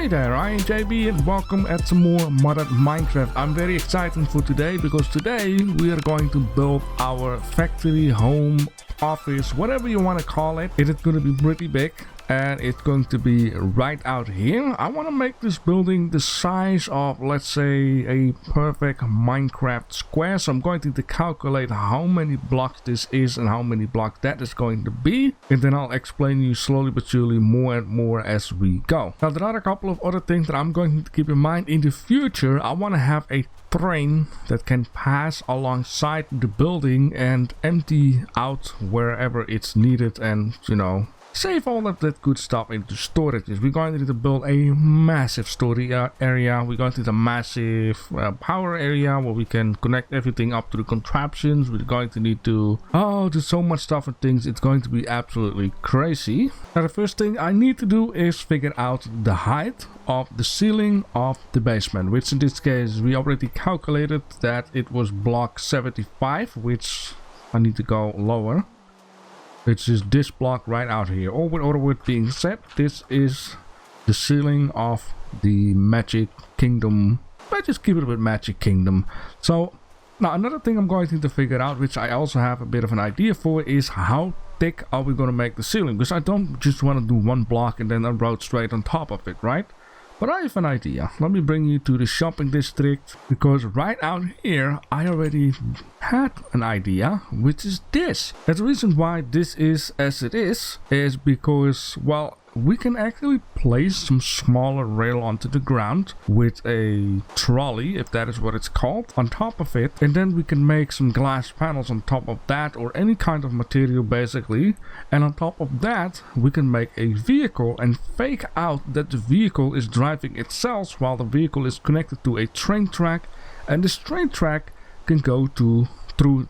Hey there, I am JB and welcome at some more modded Minecraft. I'm very excited for today because today we are going to build our factory, home, office, whatever you want to call it. It is going to be pretty big and it's going to be right out here. I want to make this building the size of, let's say, a perfect Minecraft square. So I'm going to calculate how many blocks this is and how many blocks that is going to be. And then I'll explain you slowly but surely more and more as we go. Now there are a couple of other things that I'm going to keep in mind. In the future, I want to have a train that can pass alongside the building and empty out wherever it's needed and, you know, save all of that good stuff into storages. We're going to need to build a massive storage area. We're going to need a massive power area where we can connect everything up to the contraptions. We're going to need to do so much stuff and things. It's going to be absolutely crazy. Now the first thing I need to do is figure out the height of the ceiling of the basement, which in this case we already calculated that it was block 75, which I need to go lower. It's just this block right out here. Or with other words being said, this is the ceiling of the Magic Kingdom. Let's just keep it with Magic Kingdom. So now another thing I'm going to figure out, which I also have a bit of an idea for, is how thick are we going to make the ceiling? Because I don't just want to do one block and then a road straight on top of it, right? But I have an idea. Let me bring you to the shopping district, because right out here I already had an idea, which is this. And the reason why this is as it is because, well, we can actually place some smaller rail onto the ground with a trolley, if that is what it's called, on top of it, and then we can make some glass panels on top of that, or any kind of material basically, and on top of that we can make a vehicle and fake out that the vehicle is driving itself while the vehicle is connected to a train track, and this train track can go through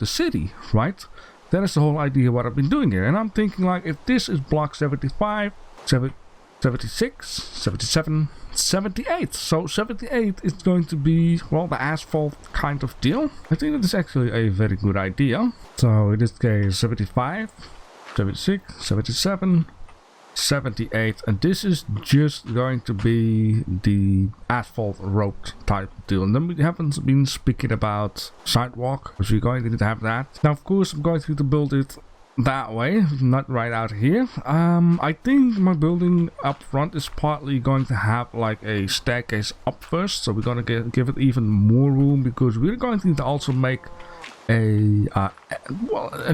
the city, right? That is the whole idea what I've been doing here. And I'm thinking, like, if this is block 75, 76, 77, 78. So 78 is going to be, well, the asphalt kind of deal. I think that is actually a very good idea. So in this case, 75, 76, 77, 78. And this is just going to be the asphalt road type deal. And then we haven't been speaking about sidewalk, because we're going to need to have that. Now, of course, I'm going to build it that way, not right out here. I think my building up front is partly going to have like a staircase up first, so we're going to give it even more room, because we're going to need to also make a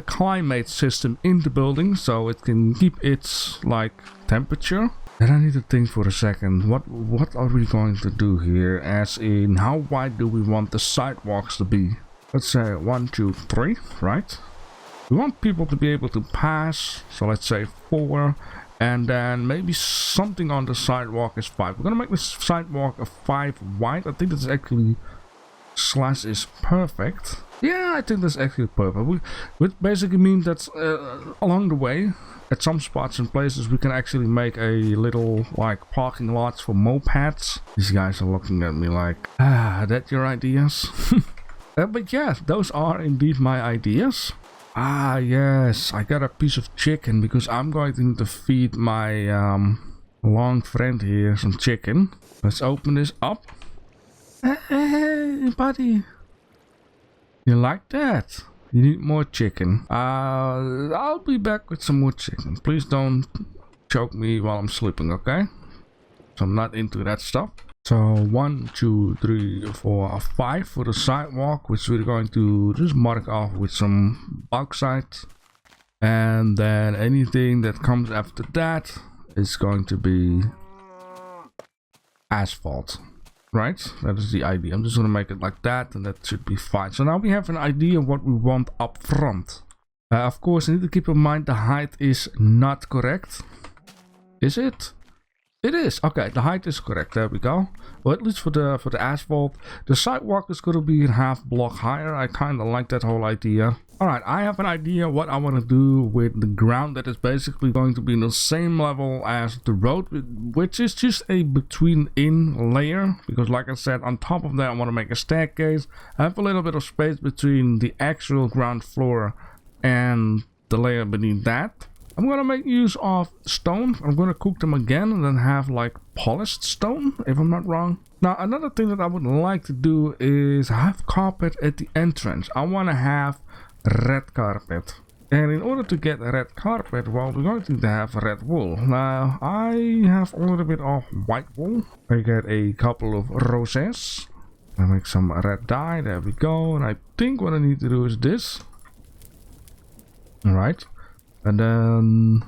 climate system in the building so it can keep its like temperature. And I need to think for a second, what are we going to do here, as in how wide do we want the sidewalks to be? Let's say 1, 2, 3, right? We want people to be able to pass, so let's say 4, and then maybe something on the sidewalk is 5. We're gonna make the sidewalk a 5 wide. I think that's actually slash is perfect. Yeah, I think that's actually perfect. Which basically means that along the way, at some spots and places, we can actually make a little like parking lots for mopeds. These guys are looking at me like, are that your ideas? But yeah, those are indeed my ideas. Ah, yes, I got a piece of chicken because I'm going to need to feed my long friend here some chicken. Let's open this up. Hey, buddy. You like that? You need more chicken. I'll be back with some more chicken. Please don't choke me while I'm sleeping, okay? So I'm not into that stuff. So 1, 2, 3, 4, 5 for the sidewalk, which we're going to just mark off with some bauxite. And then anything that comes after that is going to be asphalt, right? That is the idea. I'm just going to make it like that, and that should be fine. So now we have an idea of what we want up front. Of course, I need to keep in mind the height is not correct. Is it? It is. Okay, the height is correct. There we go. Well, at least for the asphalt. The sidewalk is going to be half block higher. I kind of like that whole idea. Alright, I have an idea what I want to do with the ground that is basically going to be in the same level as the road, which is just a between-in layer. Because like I said, on top of that I want to make a staircase. I have a little bit of space between the actual ground floor and the layer beneath that. I'm gonna make use of stone. I'm gonna cook them again and then have like polished stone, if I'm not wrong. Now, another thing that I would like to do is have carpet at the entrance. I want to have red carpet. And in order to get red carpet, well, we're going to need to have red wool. Now, I have a little bit of white wool. I get a couple of roses. I make some red dye. There we go. And I think what I need to do is this. Alright. And then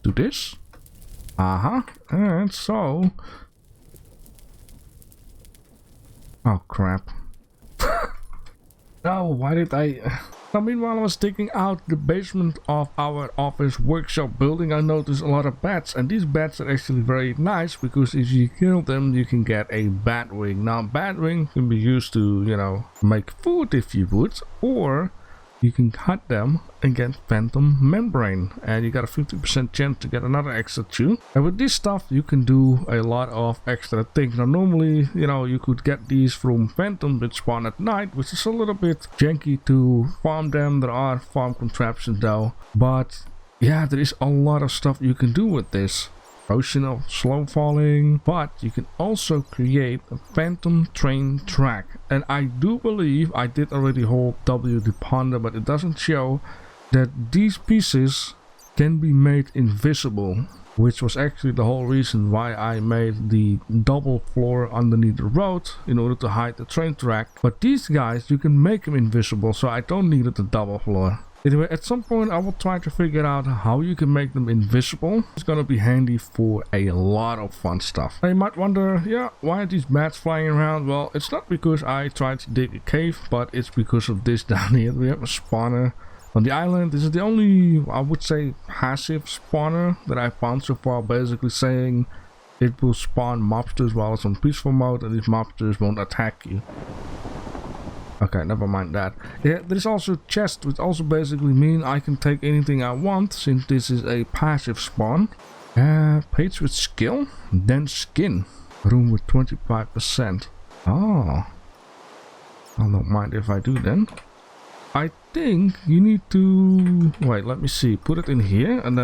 do this. And so... Oh crap. No, why did I... Now, meanwhile, I was taking out the basement of our office workshop building. I noticed a lot of bats, and these bats are actually very nice because if you kill them, you can get a bat wing. Now, bat wing can be used to, you know, make food if you would, or you can cut them and get phantom membrane, and you got a 50% chance to get another extra 2. And with this stuff you can do a lot of extra things. Now normally, you know, you could get these from phantom that spawn at night, which is a little bit janky to farm them. There are farm contraptions though, but yeah, there is a lot of stuff you can do with this. Ocean slow falling, but you can also create a phantom train track, and I do believe I did already hold W the ponder, but it doesn't show that these pieces can be made invisible, which was actually the whole reason why I made the double floor underneath the road in order to hide the train track. But these guys, you can make them invisible, so I don't need the double floor. Anyway, at some point I will try to figure out how you can make them invisible. It's gonna be handy for a lot of fun stuff. Now you might wonder, yeah, why are these bats flying around? Well, it's not because I tried to dig a cave, but it's because of this down here. We have a spawner on the island. This is the only, I would say, passive spawner that I found so far, basically saying it will spawn mobsters while it's on peaceful mode, and these mobsters won't attack you. Okay, never mind that. Yeah, there's also chest, which also basically mean I can take anything I want, since this is a passive spawn. Page with skill, then skin. Room with 25%. Oh. I don't mind if I do then. I think you need to... Wait, let me see. Put it in here, and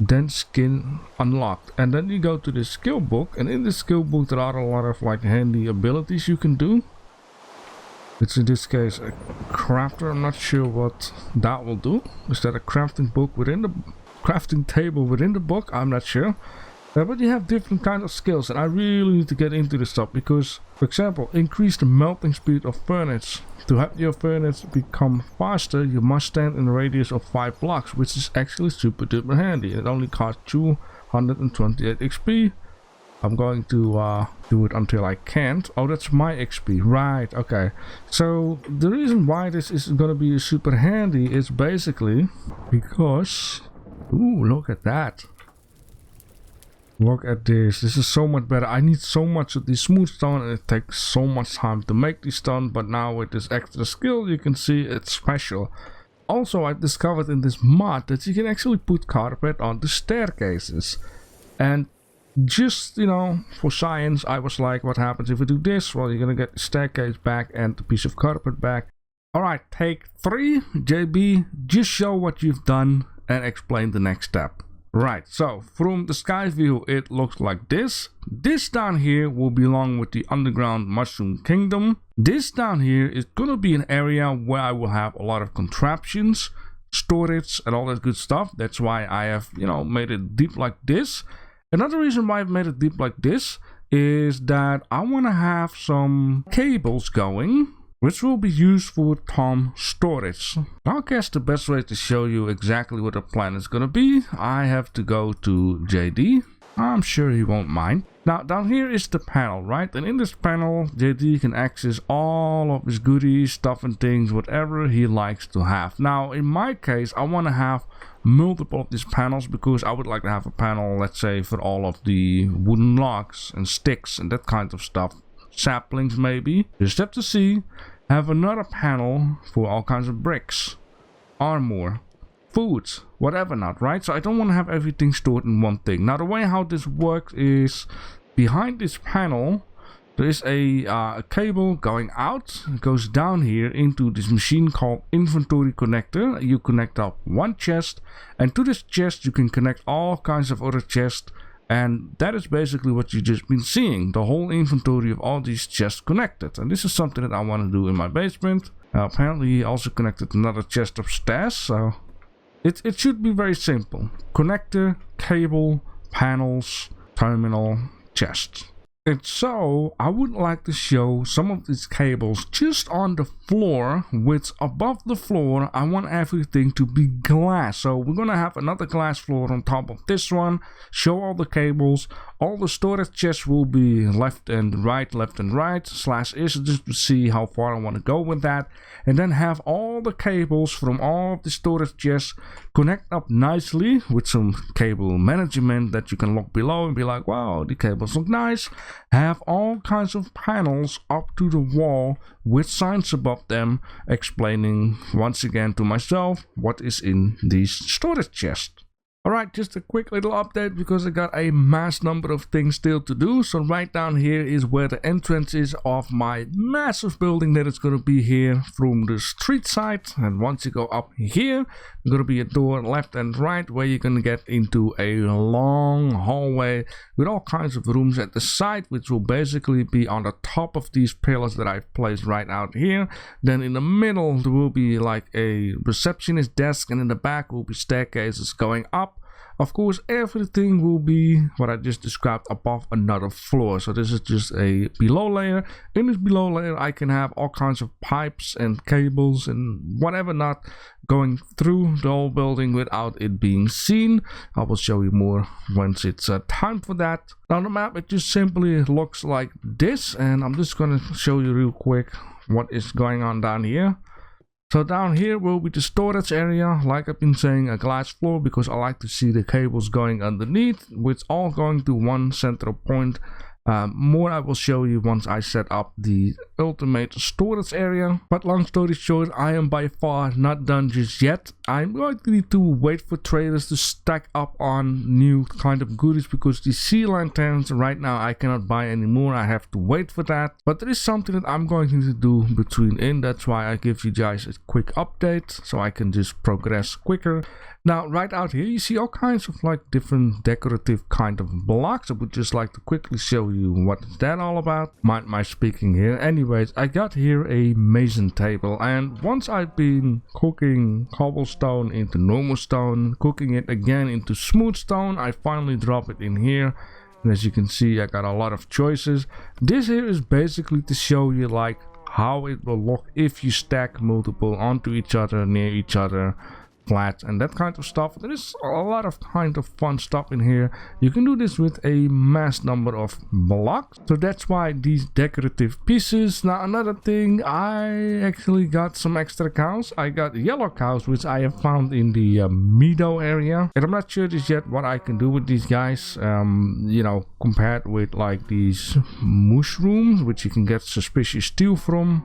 then skin unlocked. And then you go to the skill book, and in the skill book there are a lot of like handy abilities you can do. It's in this case a crafter. I'm not sure what that will do. Is that a crafting book within the crafting table within the book? I'm not sure. But you have different kinds of skills, and I really need to get into this stuff because, for example, increase the melting speed of furnace. To have your furnace become faster, you must stand in a radius of 5 blocks, which is actually super duper handy. It only costs 228 XP. I'm going to do it until I can't. Oh, that's my XP. Right, okay. So the reason why this is going to be super handy is basically because... Ooh, look at that. Look at this. This is so much better. I need so much of the smooth stone, and it takes so much time to make this stone. But now with this extra skill, you can see it's special. Also, I discovered in this mod that you can actually put carpet on the staircases. And just, you know, for science, I was like, what happens if we do this? Well, you're gonna get the staircase back and the piece of carpet back. Alright, take 3. JB, just show what you've done and explain the next step. Right, so from the sky view it looks like this. This down here will belong with the underground mushroom kingdom. This down here is gonna be an area where I will have a lot of contraptions, storage and all that good stuff. That's why I have, you know, made it deep like this. Another reason why I've made it deep like this is that I want to have some cables going, which will be used for Tom storage. I guess the best way to show you exactly what the plan is going to be, I have to go to JD. I'm sure he won't mind. Now, down here is the panel, right? And in this panel, JD can access all of his goodies, stuff and things, whatever he likes to have. Now, in my case, I want to have multiple of these panels because I would like to have a panel, let's say, for all of the wooden logs and sticks and that kind of stuff. Saplings, maybe. Just have to see. Have another panel for all kinds of bricks, armor, foods, whatever not, right? So I don't want to have everything stored in one thing. Now the way how this works is behind this panel There is a cable going out. It goes down here into this machine called inventory connector. You connect up one chest, and to this chest you can connect all kinds of other chests, and that is basically what you've just been seeing, the whole inventory of all these chests connected. And this is something that I want to do in my basement. Apparently he also connected another chest upstairs, so it should be very simple. Connector, cable, panels, terminal, chest. And so I would like to show some of these cables just on the floor, which above the floor I want everything to be glass. So we're gonna have another glass floor on top of this one, show all the cables. All the storage chests will be left and right /is, just to see how far I want to go with that. And then have all the cables from all of the storage chests connect up nicely with some cable management that you can look below and be like, wow, the cables look nice. Have all kinds of panels up to the wall with signs above them explaining once again to myself what is in these storage chests. Alright, just a quick little update because I got a mass number of things still to do. So right down here is where the entrance is of my massive building that is going to be here from the street side. And once you go up here, there's going to be a door left and right where you're going to get into a long hallway with all kinds of rooms at the side, which will basically be on the top of these pillars that I've placed right out here. Then in the middle there will be like a receptionist desk, and in the back will be staircases going up. Of course, everything will be what I just described above another floor. So this is just a below layer. In this below layer, I can have all kinds of pipes and cables and whatever not going through the whole building without it being seen. I will show you more once it's time for that. On the map, it just simply looks like this. And I'm just going to show you real quick what is going on down here. So down here will be the storage area, like I've been saying, a glass floor, because I like to see the cables going underneath, with all going to one central point. More I will show you once I set up the ultimate storage area. But long story short, I am by far not done just yet. I'm going to need to wait for traders to stack up on new kind of goodies, because the sea lanterns right now I cannot buy anymore. I have to wait for that. But there is something that I'm going to do between in. That's why I give you guys a quick update so I can just progress quicker. Now right out here you see all kinds of like different decorative kind of blocks. I would just like to quickly show you what is that all about. Mind my speaking here. Anyways, I got here a mason table, and once I've been cooking cobblestone into normal stone, cooking it again into smooth stone, I finally drop it in here. And as you can see, I got a lot of choices. This here is basically to show you like how it will look if you stack multiple onto each other, near each other, flat and that kind of stuff. There is a lot of kind of fun stuff in here. You can do this with a mass number of blocks, so that's why these decorative pieces. Now another thing, I actually got some extra cows. I got yellow cows, which I have found in the meadow area, and I'm not sure just yet what I can do with these guys, you know, compared with like these mushrooms, which you can get suspicious steel from,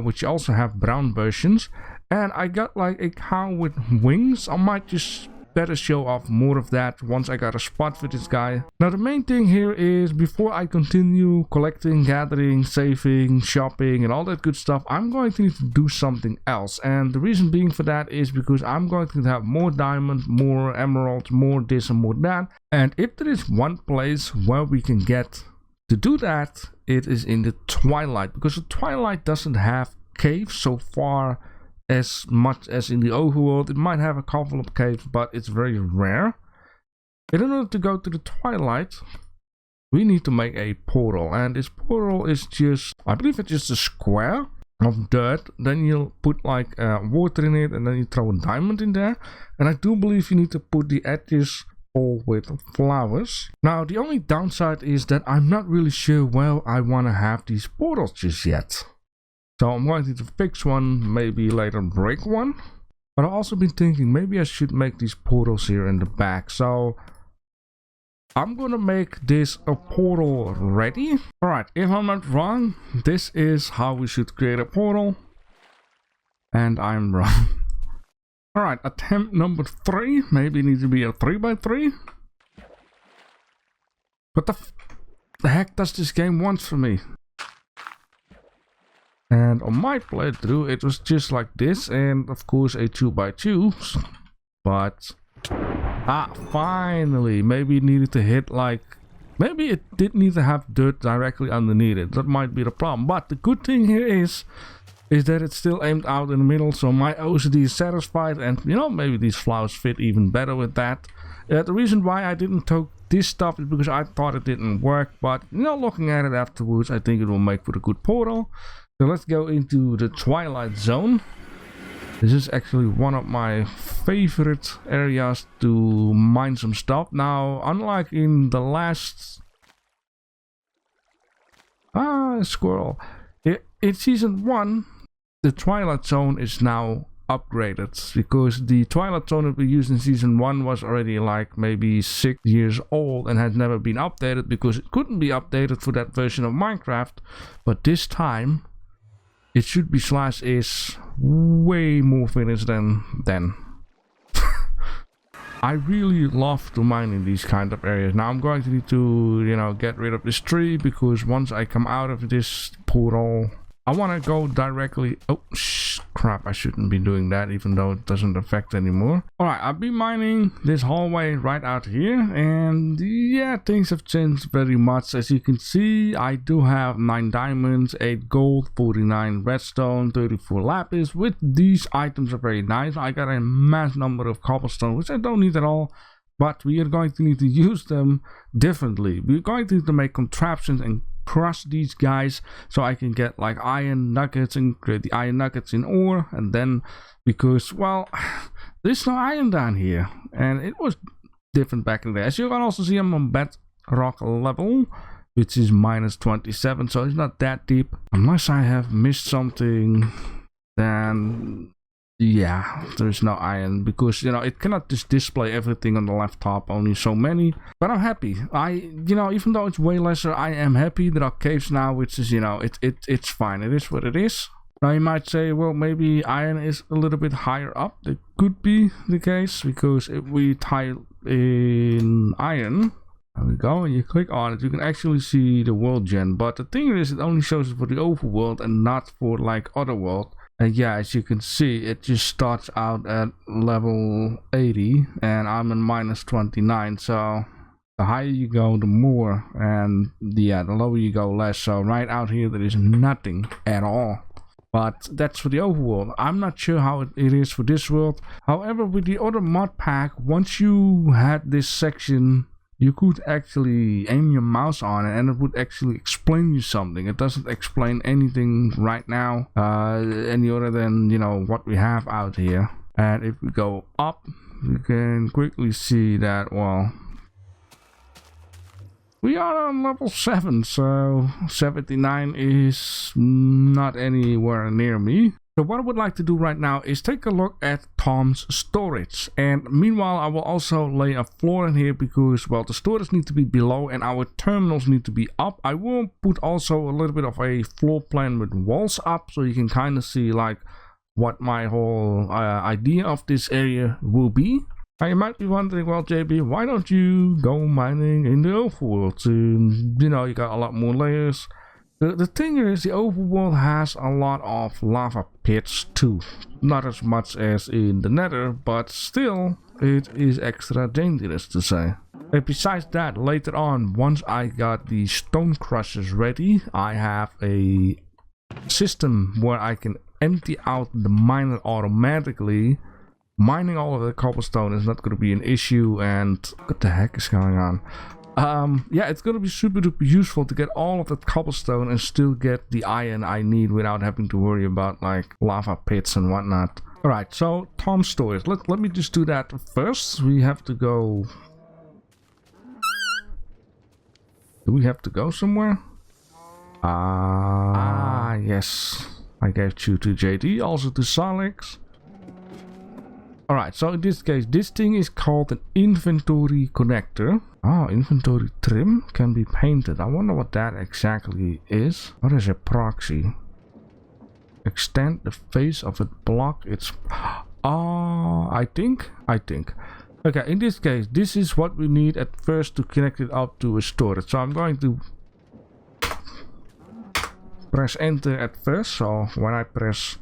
which you also have brown versions. And I got like a cow with wings. I might just better show off more of that once I got a spot for this guy. Now the main thing here is, before I continue collecting, gathering, saving, shopping and all that good stuff, I'm going to need to do something else. And the reason being for that is because I'm going to have more diamonds, more emeralds, more this and more that. And if there is one place where we can get to do that, it is in the Twilight, because the Twilight doesn't have caves so far as much as in the overworld. It might have a couple of caves, but it's very rare. In order to go to the Twilight, we need to make a portal, and this portal is just, I believe it's just a square of dirt. Then you'll put like water in it, and then you throw a diamond in there. And I do believe you need to put the edges all with flowers. Now the only downside is that I'm not really sure where I want to have these portals just yet. So I'm going to fix one, maybe later break one. But I've also been thinking maybe I should make these portals here in the back. So I'm gonna make this a portal ready. Alright, if I'm not wrong, this is how we should create a portal. And I'm wrong. Alright, attempt number 3. Maybe it needs to be a 3x3. What the heck does this game want from me? And on my playthrough, it was just like this, and of course a 2x2. But finally, maybe it needed to hit like, maybe it did need to have dirt directly underneath it. That might be the problem. But the good thing here is that it's still aimed out in the middle, so my OCD is satisfied, and you know, maybe these flowers fit even better with that. The reason why I didn't take this stuff is because I thought it didn't work, but you know, looking at it afterwards, I think it will make for a good portal. So let's go into the Twilight Zone. This is actually one of my favorite areas to mine some stuff. Now, unlike in the last... squirrel. In Season 1, the Twilight Zone is now upgraded, because the Twilight Zone that we used in Season 1 was already like maybe 6 years old and had never been updated because it couldn't be updated for that version of Minecraft. But this time it should be /is way more finished than then. I really love to mine in these kind of areas. Now I'm going to need to, you know, get rid of this tree, because once I come out of this portal, I want to go directly... Oh, crap, I shouldn't be doing that, even though it doesn't affect anymore. Alright, I'll be mining this hallway right out here, and yeah, things have changed very much. As you can see, I do have 9 diamonds, 8 gold, 49 redstone, 34 lapis. With these items are very nice. I got a mass number of cobblestone, which I don't need at all, but we are going to need to use them differently. We're going to need to make contraptions and crush these guys, so I can get like iron nuggets and create the iron nuggets in ore. And then, because, well, there's no iron down here, and it was different back in the day. As you can also see, I'm on bedrock level, which is -27, so it's not that deep. Unless I have missed something, then yeah, there's no iron, because you know, it cannot just display everything on the left top, only so many. But I'm happy. You know, even though it's way lesser, I am happy. There are caves now, which is, you know, it's fine. It is what it is. Now you might say, well, maybe iron is a little bit higher up. That could be the case, because if we type in iron, there we go, and you click on it, you can actually see the world gen. But the thing is, it only shows it for the overworld and not for like other world. And yeah, as you can see, it just starts out at level 80, and I'm in -29. So the higher you go, the more, and yeah, the lower you go, less. So right out here, there is nothing at all. But that's for the overworld. I'm not sure how it is for this world. However, with the other mod pack, once you had this section, you could actually aim your mouse on it and it would actually explain you something. It doesn't explain anything right now, any other than, you know, what we have out here. And if we go up, you can quickly see that, well, we are on level 7, so 79 is not anywhere near me. So what I would like to do right now is take a look at Tom's storage. And meanwhile, I will also lay a floor in here, because, well, the storage needs to be below and our terminals need to be up. I will put also a little bit of a floor plan with walls up, so you can kind of see like what my whole idea of this area will be. Now you might be wondering, well, JB, why don't you go mining in the overworld? You know, you got a lot more layers. The thing is, the overworld has a lot of lava pits too. Not as much as in the nether, but still, it is extra dangerous to say. And besides that, later on, once I got the stone crushers ready, I have a system where I can empty out the miner automatically. Mining all of the cobblestone is not going to be an issue, and what the heck is going on? Yeah, it's gonna be super duper useful to get all of that cobblestone and still get the iron I need without having to worry about like lava pits and whatnot. Alright, so Tom's storage. Let me just do that first. We have to go... Do we have to go somewhere? Yes. I gave you to JD, also to Salix. Alright, so in this case, this thing is called an inventory connector. Oh, inventory trim can be painted. I wonder what that exactly is. What is a proxy? Extend the face of a block. It's... I think. Okay, in this case, this is what we need at first to connect it up to a storage. So I'm going to press enter at first, so when I press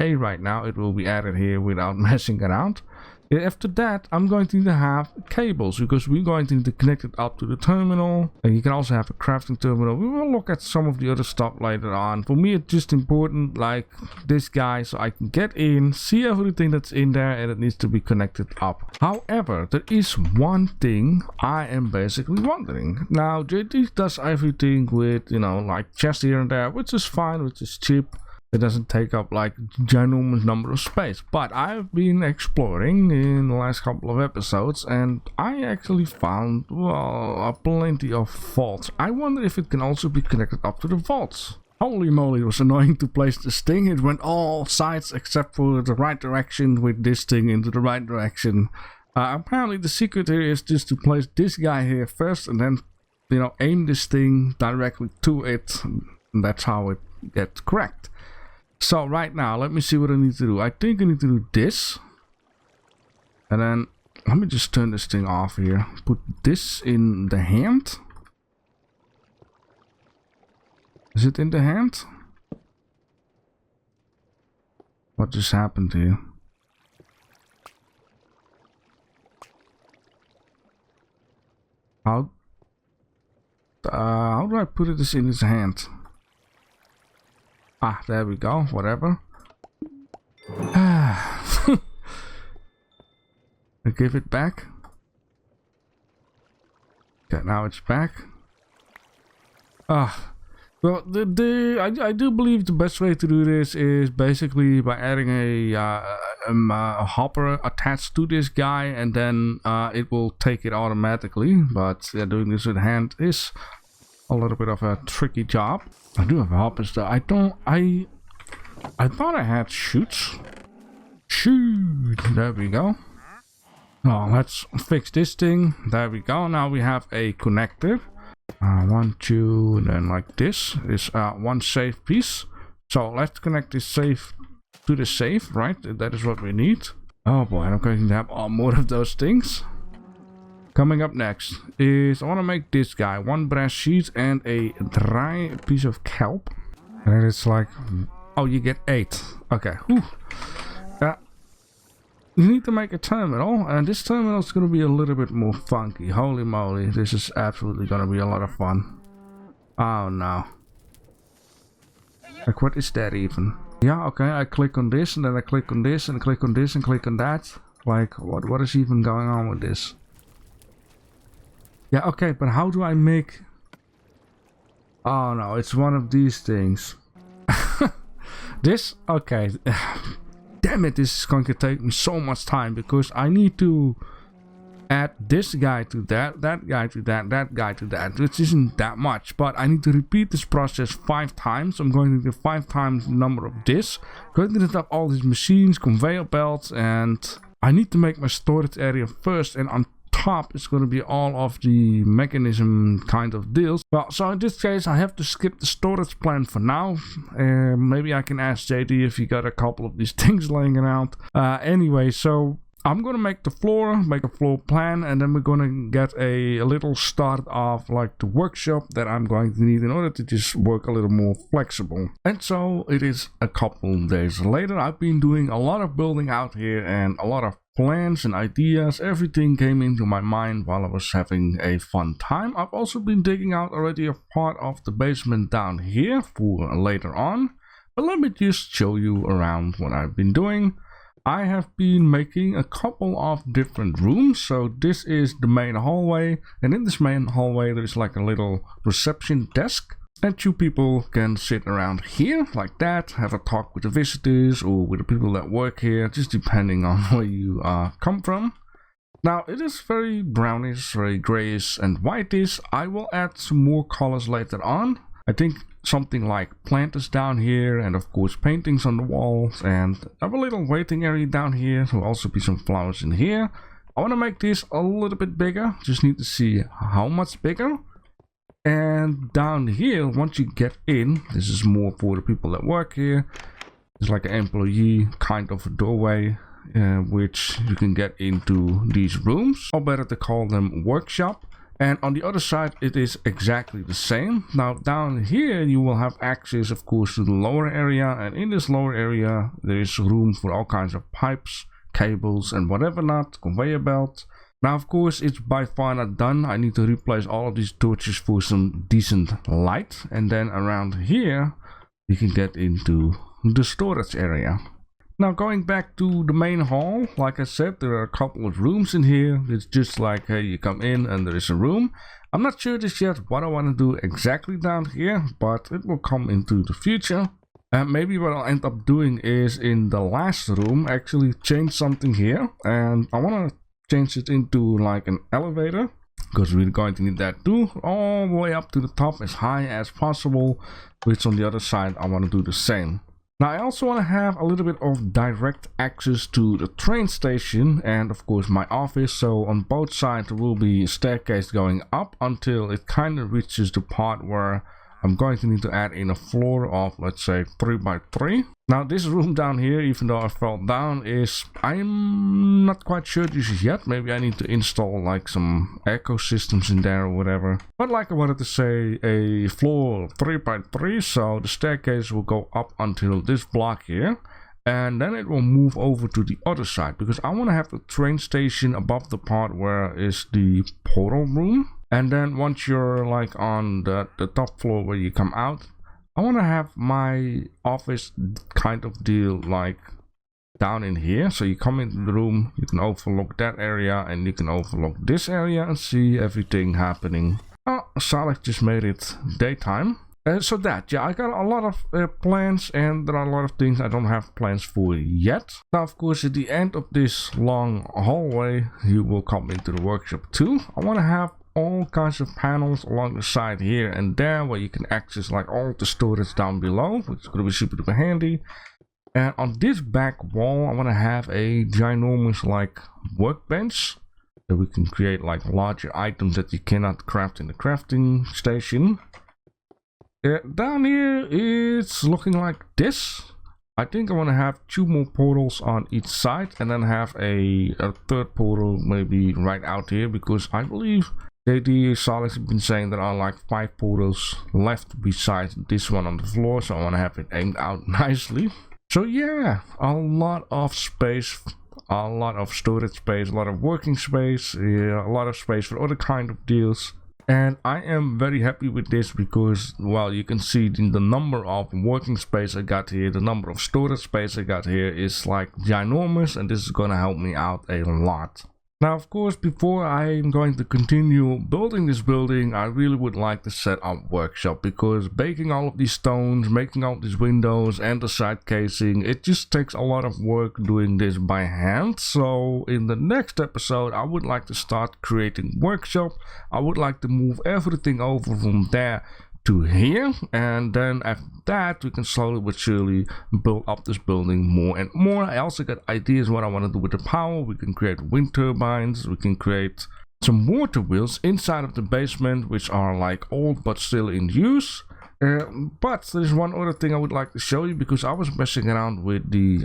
A right now, it will be added here without messing around. After that, I'm going to need to have cables because we're going to need to connect it up to the terminal. And you can also have a crafting terminal. We will look at some of the other stuff later on. For me, it's just important, like this guy, so I can get in, see everything that's in there, and it needs to be connected up. However, there is one thing I am basically wondering. Now, JD does everything with, you know, like chests here and there, which is fine, which is cheap. It doesn't take up like ginormous number of space, but I've been exploring in the last couple of episodes and I actually found, well, plenty of vaults. I wonder if it can also be connected up to the vaults. Holy moly, it was annoying to place this thing. It went all sides except for the right direction with this thing into the right direction. Apparently the secret here is just to place this guy here first and then, you know, aim this thing directly to it. And that's how it gets correct. So right now, let me see what I need to do. I think I need to do this. And then, let me just turn this thing off here. Put this in the hand. Is it in the hand? What just happened here? How do I put this in his hand? Ah, there we go, whatever. I give it back. Okay, now it's back. Well, I do believe the best way to do this is basically by adding a hopper attached to this guy, and then it will take it automatically. But yeah, doing this with hand is a little bit of a tricky job. I do have hoppers though. I thought I had shoots. Shoot. There we go. Oh, let's fix this thing. There we go. Now we have a connector. 1, 2, and then like this is one safe piece. So let's connect this safe to the safe, right? That is what we need. Oh boy, I'm going to have more of those things. Coming up next is I want to make this guy 1 brass sheet and a dry piece of kelp. And it's like, oh, you get 8. Okay. You need to make a terminal, and this terminal is going to be a little bit more funky. Holy moly, this is absolutely going to be a lot of fun. Oh no. Like, what is that even? Yeah, okay, I click on this, and then I click on this, and click on this, and click on that. Like, what is even going on with this? Yeah, okay, but how do I make... Oh no, it's one of these things. This? Okay. Damn it, this is going to take me so much time because I need to add this guy to that, that guy to that, that guy to that, which isn't that much, but I need to repeat this process 5 times. I'm going to do 5 times the number of this. I'm going to set up all these machines, conveyor belts, and I need to make my storage area first, and on top is going to be all of the mechanism kind of deals. Well, so in this case I have to skip the storage plan for now. Maybe I can ask JD if he got a couple of these things laying around. Anyway, so I'm gonna make the floor, make a floor plan, and then we're gonna get a little start of like the workshop that I'm going to need in order to just work a little more flexible. And so it is a couple days later. I've been doing a lot of building out here and a lot of plans and ideas. Everything came into my mind while I was having a fun time. I've also been digging out already a part of the basement down here for later on. But let me just show you around what I've been doing. I have been making a couple of different rooms. So this is the main hallway, and in this main hallway there's like a little reception desk, and 2 people can sit around here like that, have a talk with the visitors or with the people that work here, just depending on where you come from. Now it is very brownish, very grayish and whitish. I will add some more colors later on. I think something like planters down here, and of course paintings on the walls, and I have a little waiting area down here. There will also be some flowers in here. I want to make this a little bit bigger, just need to see how much bigger. And down here, once you get in, this is more for the people that work here. It's like an employee kind of a doorway, which you can get into these rooms, or better to call them workshop. And on the other side, it is exactly the same. Now down here, you will have access, of course, to the lower area. And in this lower area, there is room for all kinds of pipes, cables, and whatever not, conveyor belt. Now, of course, it's by far not done. I need to replace all of these torches for some decent light. And then around here, you can get into the storage area. Now, going back to the main hall, like I said, there are a couple of rooms in here. It's just like, hey, you come in and there is a room. I'm not sure just yet what I want to do exactly down here, but it will come into the future. And maybe what I'll end up doing is in the last room, actually change something here. And I want to change it into like an elevator, because we're going to need that too, all the way up to the top as high as possible, which on the other side I want to do the same. Now I also want to have a little bit of direct access to the train station and of course my office, so on both sides there will be a staircase going up until it kind of reaches the part where I'm going to need to add in a floor of, let's say, 3 by 3. Now this room down here, even though I fell down, I'm not quite sure just yet. Maybe I need to install like some ecosystems in there or whatever. But like I wanted to say, a floor 3 by 3, so the staircase will go up until this block here. And then it will move over to the other side, because I want to have the train station above the part where is the portal room. And then once you're like on the top floor where you come out, I want to have my office kind of deal like down in here. So you come into the room, you can overlook that area and you can overlook this area and see everything happening. Oh, Salak just made it daytime. So that, yeah, I got a lot of plans, and there are a lot of things I don't have plans for yet. Now, of course, at the end of this long hallway, you will come into the workshop too. I want to have all kinds of panels along the side here and there where you can access like all the storage down below, which is going to be super duper handy. And on this back wall, I want to have a ginormous like workbench that we can create like larger items that you cannot craft in the crafting station. Down here it's looking like this. I think I want to have 2 more portals on each side and then have a third portal maybe right out here, because I believe JD Solid has been saying there are like 5 portals left besides this one on the floor, so I want to have it aimed out nicely. So yeah, a lot of space, a lot of storage space, a lot of working space, yeah, a lot of space for other kind of deals. And I am very happy with this because, well, you can see in the number of working space I got here, the number of storage space I got here is like ginormous, and this is going to help me out a lot. Now, of course, before I'm going to continue building this building, I really would like to set up workshop, because baking all of these stones, making all these windows and the side casing, it just takes a lot of work doing this by hand. So in the next episode, I would like to start creating workshop. I would like to move everything over from there to here, and then after that we can slowly but surely build up this building more and more. I also got ideas what I want to do with the power. We can create wind turbines, we can create some water wheels inside of the basement, which are like old but still in use. But there's one other thing I would like to show you, because I was messing around with the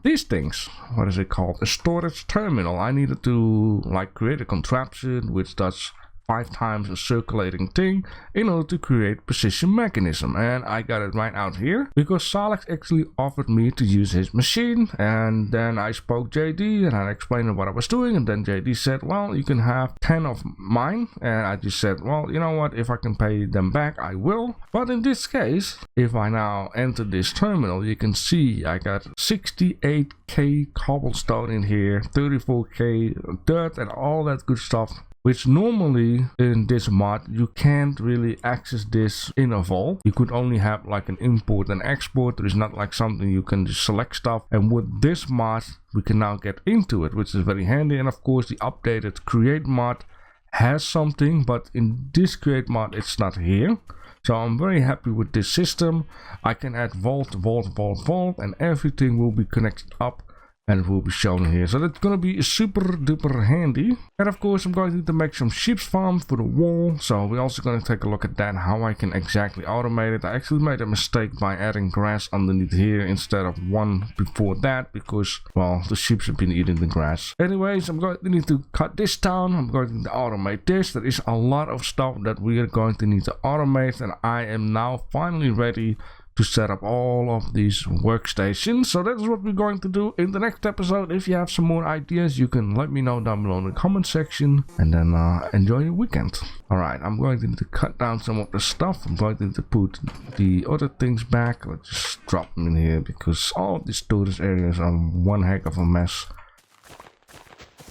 these things. What is it called? A storage terminal. I needed to like create a contraption which does 5 times a circulating thing in order to create precision mechanism, and I got it right out here because Salak actually offered me to use his machine. And then I spoke JD and I explained what I was doing, and then JD said, well, you can have 10 of mine. And I just said, well, you know what, if I can pay them back I will. But in this case, if I now enter this terminal, you can see I got 68k cobblestone in here, 34k dirt and all that good stuff, which normally in this mod you can't really access this in a vault. You could only have like an import and export. There is not like something you can just select stuff, and with this mod we can now get into it, which is very handy. And of course the updated create mod has something, but in this create mod it's not here. So I'm very happy with this system. I can add vault, and everything will be connected up. and it will be shown here. So that's gonna be super duper handy. And of course I'm going to need to make some sheep farm for the wall, so we're also going to take a look at that, how I can exactly automate it. I actually made a mistake by adding grass underneath here instead of one before that, because well, the sheep have been eating the grass. Anyways, I'm going to need to cut this down. I'm going to need to automate this. There is a lot of stuff that we are going to need to automate, and I am now finally ready to set up all of these workstations. So that's what we're going to do in the next episode. If you have some more ideas, you can let me know down below in the comment section, and then enjoy your weekend. All right, I'm going to need to cut down some of the stuff. I'm going to need to put the other things back. Let's just drop them in here because all of these storage areas are one heck of a mess.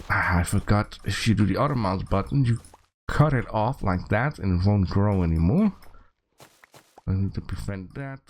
I forgot, if you do the auto mouse button, you cut it off like that and it won't grow anymore. I need to prevent that.